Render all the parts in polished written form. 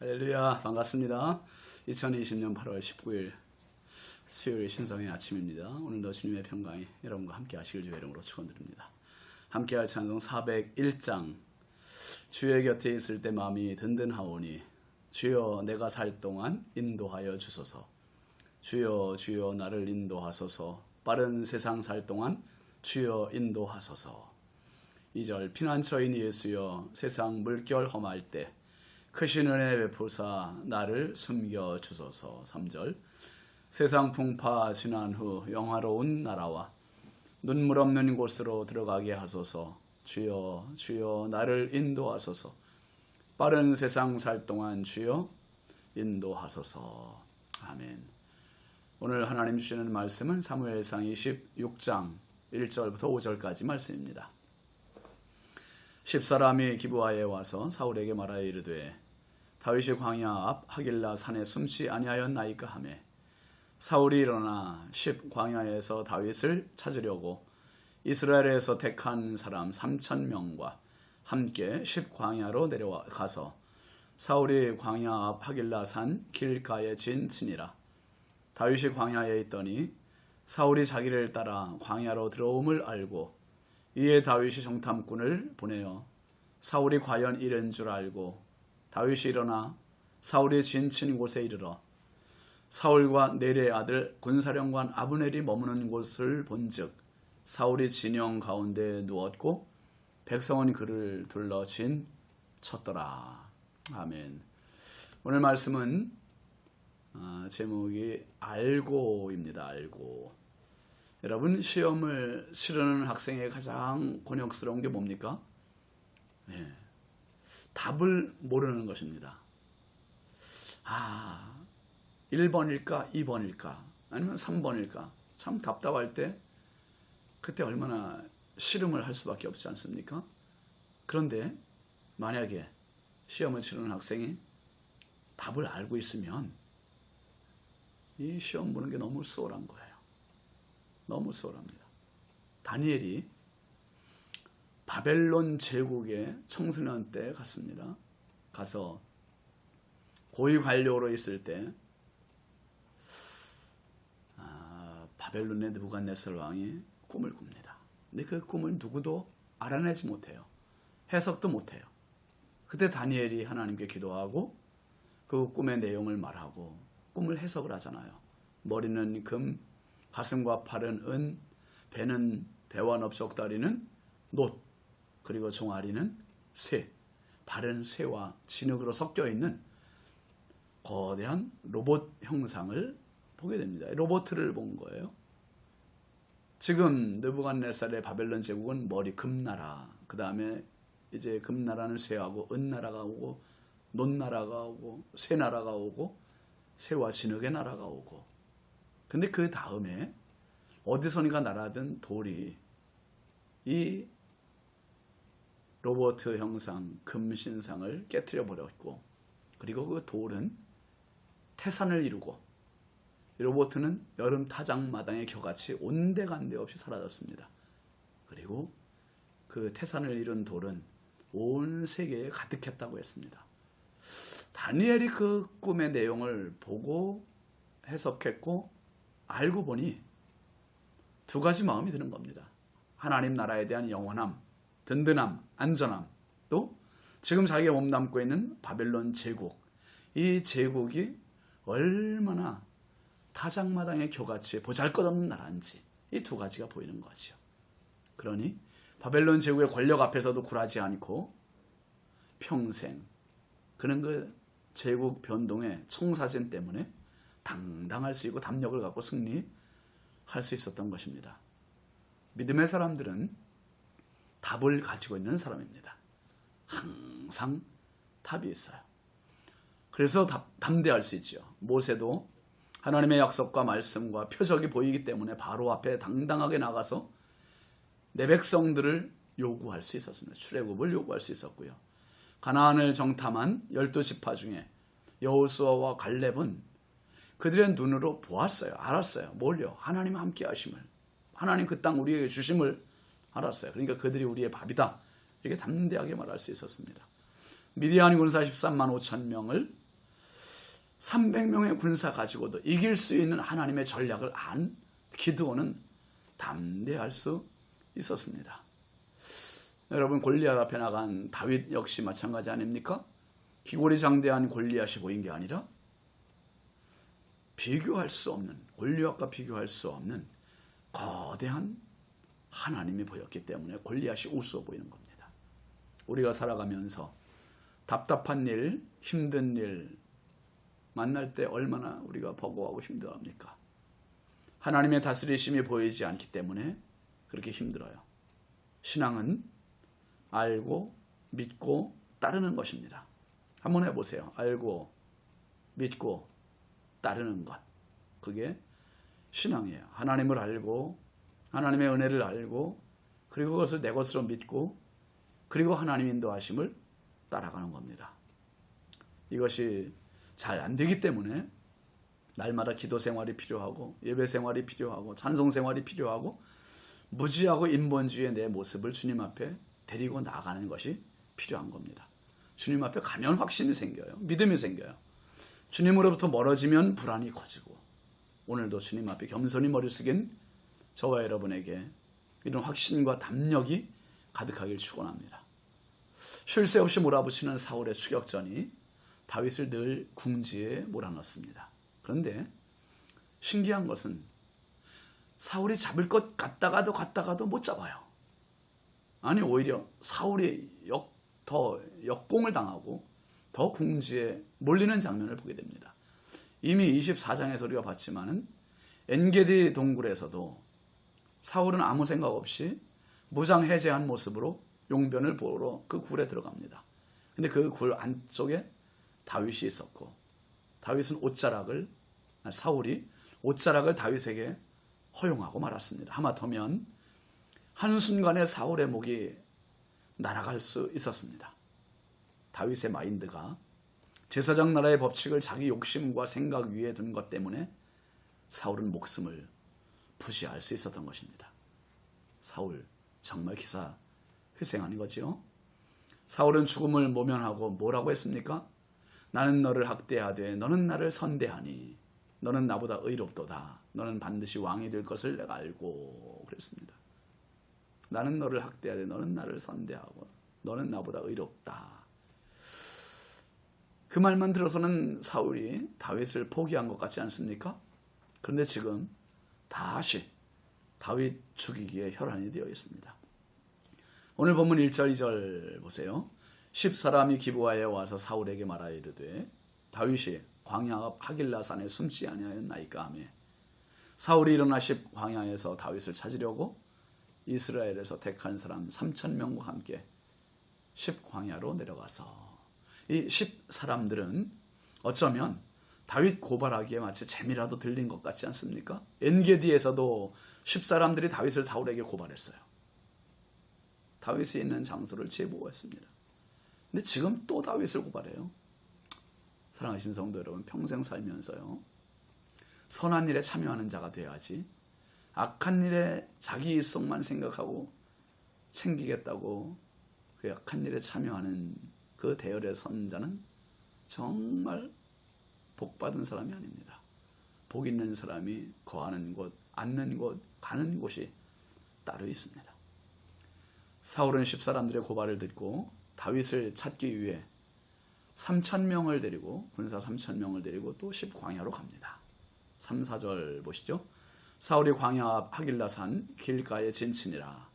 할렐루야, 반갑습니다. 2020년 8월 19일 수요일 신성의 아침입니다. 오늘도 주님의 평강이 여러분과 함께 하시길 주의 이름으로 축원드립니다. 함께 할 찬송 401장 주의 곁에 있을 때 마음이 든든하오니 주여 내가 살 동안 인도하여 주소서. 주여 주여 나를 인도하소서. 빠른 세상 살 동안 주여 인도하소서. 2절 피난처인 예수여 세상 물결 험할 때 크신 은혜 베푸사 나를 숨겨 주소서. 3절 세상 풍파 지난 후 영화로운 나라와 눈물 없는 곳으로 들어가게 하소서. 주여 주여 나를 인도하소서. 빠른 세상 살 동안 주여 인도하소서. 아멘. 오늘 하나님 주시는 말씀은 사무엘상 26장 1절부터 5절까지 말씀입니다. 10사람이 기브아에 와서 사울에게 말하여 이르되 다윗이 광야 앞 하길라 산에 숨지 아니하였나이까 하매 사울이 일어나 10 광야에서 다윗을 찾으려고 이스라엘에서 택한 사람 3,000명과 함께 10 광야로 내려가서 사울이 광야 앞 하길라 산 길가에 진치니라. 다윗이 광야에 있더니 사울이 자기를 따라 광야로 들어옴을 알고 이에 다윗이 정탐꾼을 보내어 사울이 과연 이른 줄 알고 다윗이 일어나 사울이 진친 곳에 이르러 사울과 넬의 아들 군사령관 아브넬이 머무는 곳을 본즉 사울이 진영 가운데 누웠고 백성은 그를 둘러 진 쳤더라. 아멘. 오늘 말씀은 제목이 알고입니다. 알고. 여러분 시험을 치르는 학생의 가장 곤욕스러운 게 뭡니까? 답을 모르는 것입니다. 1번일까 2번일까 아니면 3번일까 참 답답할 때 그때 얼마나 씨름을 할 수밖에 없지 않습니까? 그런데 만약에 시험을 치르는 학생이 답을 알고 있으면 이 시험 보는 게 너무 수월한 거예요. 너무 수월합니다. 다니엘이 바벨론 제국의 청소년 때 갔습니다. 가서 고위 관료로 있을 때 바벨론의 느부갓네살 왕이 꿈을 꿉니다. 근데 그 꿈을 누구도 알아내지 못해요. 해석도 못해요. 그때 다니엘이 하나님께 기도하고 그 꿈의 내용을 말하고 꿈을 해석을 하잖아요. 머리는 금, 가슴과 팔은 은, 배는 배와 넓적 다리는 놋, 그리고 종아리는 쇠, 발은 쇠와 진흙으로 섞여 있는 거대한 로봇 형상을 보게 됩니다. 로봇을 본 거예요. 지금 느부갓네살의 바벨론 제국은 머리 금나라, 그 다음에 이제 금나라는 쇠하고 은나라가 오고 놋나라가 오고 쇠나라가 오고 쇠와 진흙의 나라가 오고, 근데 그 다음에 어디선가 날아든 돌이 이 로봇 형상 금신상을 깨트려 버렸고, 그리고 그 돌은 태산을 이루고 이 로봇은 여름 타작마당의 겨같이 온데간데 없이 사라졌습니다. 그리고 그 태산을 이룬 돌은 온 세계에 가득했다고 했습니다. 다니엘이 그 꿈의 내용을 보고 해석했고 알고 보니 두 가지 마음이 드는 겁니다. 하나님 나라에 대한 영원함, 든든함, 안전함, 또 지금 자기가 몸담고 있는 바벨론 제국, 이 제국이 얼마나 타작마당의 겨같이 보잘것없는 나라인지 이 두 가지가 보이는 거죠. 그러니 바벨론 제국의 권력 앞에서도 굴하지 않고 평생 그는 그 제국 변동의 청사진 때문에 당당할 수 있고 담력을 갖고 승리할 수 있었던 것입니다. 믿음의 사람들은 답을 가지고 있는 사람입니다. 항상 답이 있어요. 그래서 담대할 수 있죠. 모세도 하나님의 약속과 말씀과 표적이 보이기 때문에 바로 앞에 당당하게 나가서 내 백성들을 요구할 수 있었습니다. 출애굽을 요구할 수 있었고요. 가나안을 정탐한 12지파 중에 여호수아와 갈렙은 그들의 눈으로 보았어요. 알았어요. 뭘요? 하나님 함께 하심을, 하나님 그 땅 우리에게 주심을 알았어요. 그러니까 그들이 우리의 밥이다, 이렇게 담대하게 말할 수 있었습니다. 미디안 군사 13만 5천 명을 300명의 군사 가지고도 이길 수 있는 하나님의 전략을 안 기드온은 담대할 수 있었습니다. 여러분, 골리앗 앞에 나간 다윗 역시 마찬가지 아닙니까? 기골이 장대한 골리앗이 보인 게 아니라 비교할 수 없는, 골리앗과 비교할 수 없는 거대한 하나님이 보였기 때문에 골리앗이 우스워 보이는 겁니다. 우리가 살아가면서 답답한 일, 힘든 일 만날 때 얼마나 우리가 버거워하고 힘들어합니까? 하나님의 다스리심이 보이지 않기 때문에 그렇게 힘들어요. 신앙은 알고 믿고 따르는 것입니다. 한번 해보세요. 알고 믿고 따르는 것, 그게 신앙이에요. 하나님을 알고 하나님의 은혜를 알고 그리고 그것을 내 것으로 믿고 그리고 하나님 인도하심을 따라가는 겁니다. 이것이 잘 안 되기 때문에 날마다 기도 생활이 필요하고 예배 생활이 필요하고 찬송 생활이 필요하고 무지하고 인본주의의 내 모습을 주님 앞에 데리고 나가는 것이 필요한 겁니다. 주님 앞에 가면 확신이 생겨요. 믿음이 생겨요. 주님으로부터 멀어지면 불안이 커지고, 오늘도 주님 앞에 겸손히 머리 숙인 저와 여러분에게 이런 확신과 담력이 가득하길 축원합니다. 쉴 새 없이 몰아붙이는 사울의 추격전이 다윗을 늘 궁지에 몰아넣습니다. 그런데 신기한 것은 사울이 잡을 것 같다가도 못 잡아요. 아니, 오히려 사울이 더 역공을 당하고 더 궁지에 몰리는 장면을 보게 됩니다. 이미 24장에서 우리가 봤지만은 엔게디 동굴에서도 사울은 아무 생각 없이 무장 해제한 모습으로 용변을 보러 그 굴에 들어갑니다. 근데 그 굴 안쪽에 다윗이 있었고, 사울이 옷자락을 다윗에게 허용하고 말았습니다. 하마터면 한순간에 사울의 목이 날아갈 수 있었습니다. 다윗의 마인드가 제사장 나라의 법칙을 자기 욕심과 생각 위에 둔 것 때문에 사울은 목숨을 부시할 수 있었던 것입니다. 사울 정말 기사 회생하는 거지요. 사울은 죽음을 모면하고 뭐라고 했습니까? 나는 너를 학대하되 너는 나를 선대하니 너는 나보다 의롭도다. 너는 반드시 왕이 될 것을 내가 알고 그랬습니다. 나는 너를 학대하되 너는 나를 선대하고 너는 나보다 의롭다. 그 말만 들어서는 사울이 다윗을 포기한 것 같지 않습니까? 그런데 지금 다시 다윗 죽이기에 혈안이 되어 있습니다. 오늘 본문 1절 2절 보세요. 10사람이 기브아에 와서 사울에게 말하여 이르되 다윗이 광야 앞 하길라산에 숨지 아니하였나이까 하며, 사울이 일어나 10 광야에서 다윗을 찾으려고 이스라엘에서 택한 사람 3,000명과 함께 10 광야로 내려가서, 이 10 사람들은 어쩌면 다윗 고발하기에 마치 재미라도 들린 것 같지 않습니까? 엔게디에서도 10 사람들이 다윗을 사울에게 고발했어요. 다윗이 있는 장소를 제보했습니다. 근데 지금 또 다윗을 고발해요. 사랑하신 성도 여러분, 평생 살면서요, 선한 일에 참여하는 자가 돼야지 악한 일에 자기 일속만 생각하고 챙기겠다고 그 악한 일에 참여하는 그 대열에 선 자는 정말 복받은 사람이 아닙니다. 복 있는 사람이 거하는 곳, 앉는 곳, 가는 곳이 따로 있습니다. 사울은 10사람들의 고발을 듣고 다윗을 찾기 위해 3,000명을 데리고, 군사 3,000명을 데리고 또 10 광야로 갑니다. 3, 4절 보시죠. 사울이 광야 앞 하길라산 길가에 진친이라.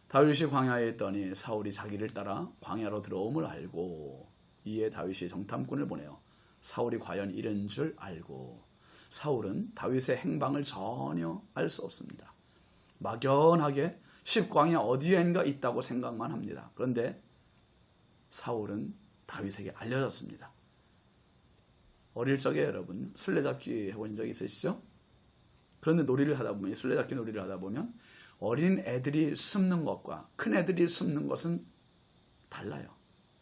다윗이 광야에 있더니 사울이 자기를 따라 광야로 들어옴을 알고, 이에 다윗이 정탐꾼을 보내어 사울이 과연 이른 줄 알고, 사울은 다윗의 행방을 전혀 알 수 없습니다. 막연하게 10 광야 어디엔가 있다고 생각만 합니다. 그런데 사울은 다윗에게 알려졌습니다. 어릴 적에 여러분 술래잡기 해본 적 있으시죠? 그런데 술래잡기 놀이를 하다 보면 어린 애들이 숨는 것과 큰 애들이 숨는 것은 달라요.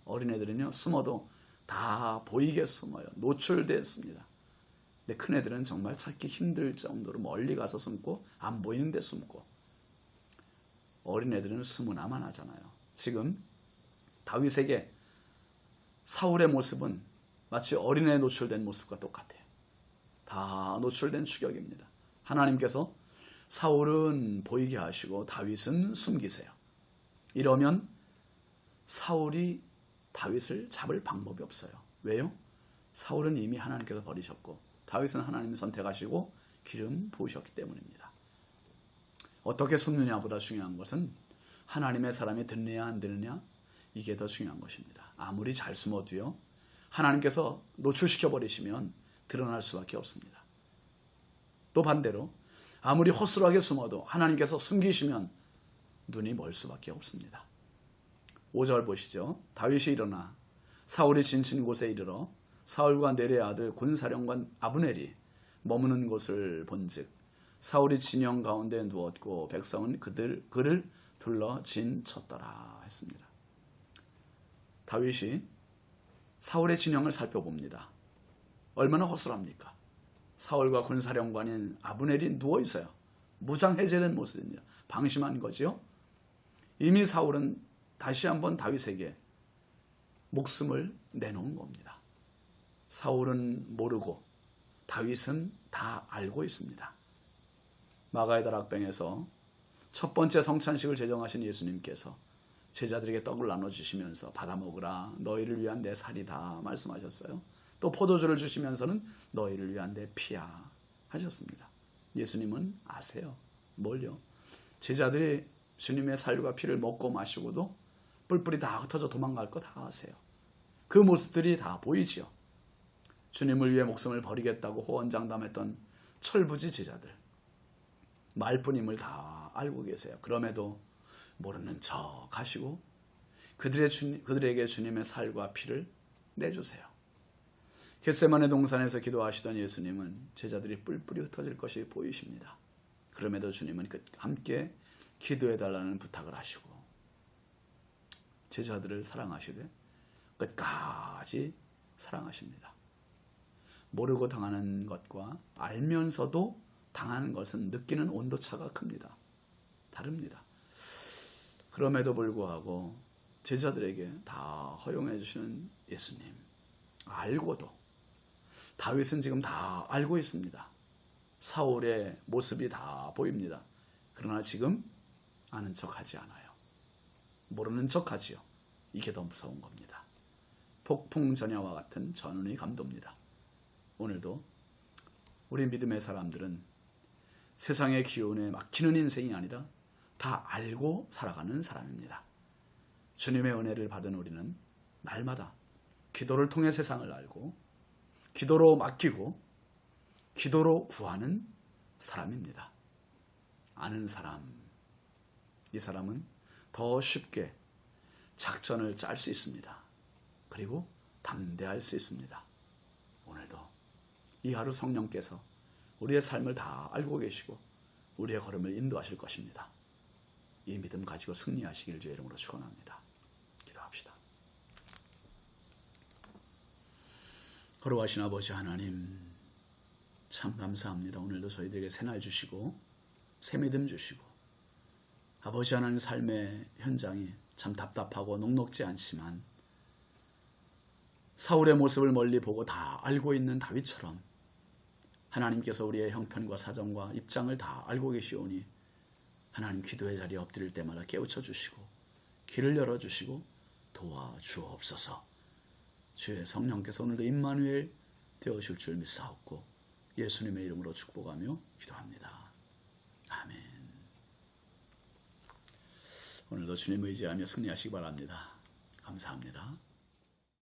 어린 애들은요, 숨어도 다 보이게 숨어요. 노출됐습니다. 근데 큰 애들은 정말 찾기 힘들 정도로 멀리 가서 숨고 안 보이는 데 숨고, 어린 애들은 숨으나만 하잖아요. 지금 다윗에게 사울의 모습은 마치 어린애에 노출된 모습과 똑같아요. 다 노출된 추격입니다. 하나님께서 사울은 보이게 하시고 다윗은 숨기세요. 이러면 사울이 다윗을 잡을 방법이 없어요. 왜요? 사울은 이미 하나님께서 버리셨고 다윗은 하나님이 선택하시고 기름 부으셨기 때문입니다. 어떻게 숨느냐보다 중요한 것은 하나님의 사람이 듣느냐 안 듣느냐, 이게 더 중요한 것입니다. 아무리 잘 숨어도요, 하나님께서 노출시켜 버리시면 드러날 수밖에 없습니다. 또 반대로 아무리 허술하게 숨어도 하나님께서 숨기시면 눈이 멀 수밖에 없습니다. 5절 보시죠. 다윗이 일어나 사울이 지친 곳에 이르러 사울과 네리의 아들 군사령관 아브넬이 머무는 곳을 본즉 사울이 진영 가운데 누웠고 백성은 그를 둘러 진쳤더라 했습니다. 다윗이 사울의 진영을 살펴봅니다. 얼마나 허술합니까? 사울과 군사령관인 아브넬이 누워 있어요. 무장해제된 모습입니다. 방심한 거지요. 이미 사울은 다시 한번 다윗에게 목숨을 내놓은 겁니다. 사울은 모르고 다윗은 다 알고 있습니다. 마가의 다락방에서 첫 번째 성찬식을 제정하신 예수님께서 제자들에게 떡을 나눠주시면서 받아 먹으라, 너희를 위한 내 살이다 말씀하셨어요. 또 포도주를 주시면서는 너희를 위한 내 피야 하셨습니다. 예수님은 아세요. 뭘요? 제자들이 주님의 살과 피를 먹고 마시고도 뿔뿔이 다 흩어져 도망갈 거 다 아세요. 그 모습들이 다 보이지요. 주님을 위해 목숨을 버리겠다고 호언장담했던 철부지 제자들, 말뿐임을 다 알고 계세요. 그럼에도 모르는 척 하시고 그들에게 주님의 살과 피를 내주세요. 겟세마네 동산에서 기도하시던 예수님은 제자들이 뿔뿔이 흩어질 것이 보이십니다. 그럼에도 주님은 함께 기도해달라는 부탁을 하시고 제자들을 사랑하시되 끝까지 사랑하십니다. 모르고 당하는 것과 알면서도 당하는 것은 느끼는 온도차가 큽니다. 다릅니다. 그럼에도 불구하고 제자들에게 다 허용해 주시는 예수님, 알고도 다윗은 지금 다 알고 있습니다. 사울의 모습이 다 보입니다. 그러나 지금 아는 척하지 않아요. 모르는 척하지요. 이게 더 무서운 겁니다. 폭풍전야와 같은 전운이 감돕니다. 오늘도 우리 믿음의 사람들은 세상의 기운에 막히는 인생이 아니라 다 알고 살아가는 사람입니다. 주님의 은혜를 받은 우리는 날마다 기도를 통해 세상을 알고 기도로 맡기고 기도로 구하는 사람입니다. 아는 사람, 이 사람은 더 쉽게 작전을 짤 수 있습니다. 그리고 담대할 수 있습니다. 오늘도 이 하루 성령께서 우리의 삶을 다 알고 계시고 우리의 걸음을 인도하실 것입니다. 이 믿음 가지고 승리하시길 주의 이름으로 축원합니다. 기도합시다. 거룩하신 아버지 하나님, 참 감사합니다. 오늘도 저희들에게 새날 주시고 새 믿음 주시고 아버지 하나님 삶의 현장이 참 답답하고 녹록지 않지만 사울의 모습을 멀리 보고 다 알고 있는 다윗처럼 하나님께서 우리의 형편과 사정과 입장을 다 알고 계시오니 하나님 기도의 자리에 엎드릴 때마다 깨우쳐 주시고 길을 열어주시고 도와주옵소서. 주의 성령께서 오늘도 임마누엘 되어주실 줄 믿사옵고 예수님의 이름으로 축복하며 기도합니다. 아멘. 오늘도 주님 의지하며 승리하시기 바랍니다. 감사합니다.